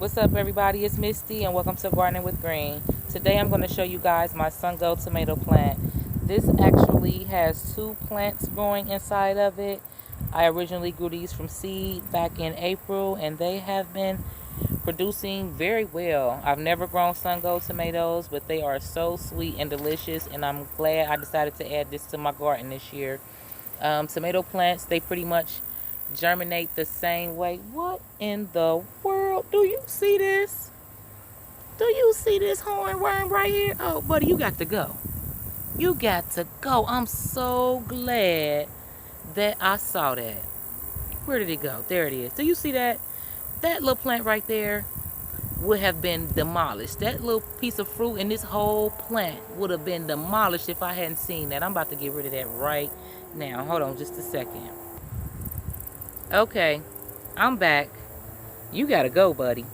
What's up, everybody? It's Misty and welcome to Gardening with Green. Today I'm going to show you guys my SUNGOLD tomato plant. This actually has two plants growing inside of it. I originally grew these from seed back in April and they have been producing very well. I've never grown SUNGOLD tomatoes, but they are so sweet and delicious, and I'm glad I decided to add this to my garden this year. Tomato plants, they pretty much germinate the same way. What in the world? Do you see this? Do you see this hornworm right here? Oh, buddy, you got to go. You got to go. I'm so glad that I saw that. Where did it go? There it is. Do you see that? That little plant right there would have been demolished. That little piece of fruit in this whole plant would have been demolished if I hadn't seen that. I'm about to get rid of that right now. Hold on just a second. Okay, I'm back. You gotta go, buddy.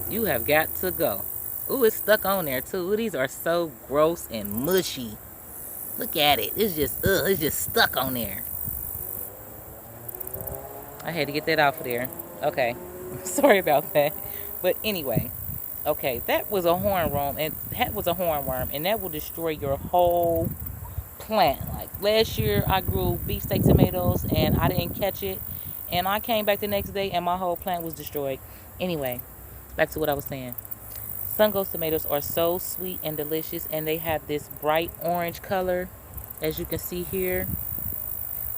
You have got to go. Ooh, it's stuck on there too. Ooh, these are so gross and mushy. Look at it. It's just, it's just stuck on there. I had to get that off of there. Okay, sorry about that. But anyway, okay, that was a hornworm, and that will destroy your whole plant. Like last year I grew beefsteak tomatoes and I didn't catch it, and I came back the next day and my whole plant was destroyed. Anyway, back to what I was saying. SUNGOLD tomatoes are so sweet and delicious, and they have this bright orange color, as you can see here,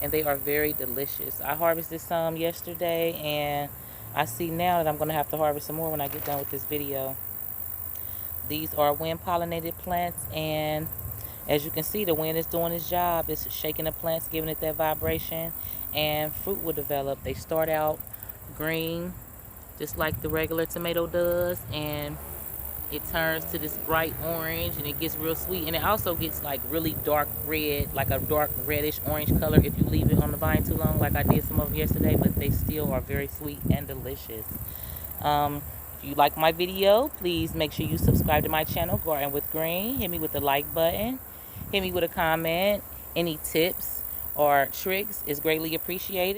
and they are very delicious. I harvested some yesterday, and I see now that I'm going to have to harvest some more when I get done with this video. These are wind pollinated plants, and as you can see, the wind is doing its job. It's shaking the plants, giving it that vibration, and fruit will develop. They start out green, just like the regular tomato does, and it turns to this bright orange, and it gets real sweet. And it also gets like really dark red, like a dark reddish orange color if you leave it on the vine too long, like I did some of them yesterday, but they still are very sweet and delicious. If you like my video, please make sure you subscribe to my channel, Garden with Green. Hit me with the like button. Hit me with a comment. Any tips or tricks is greatly appreciated.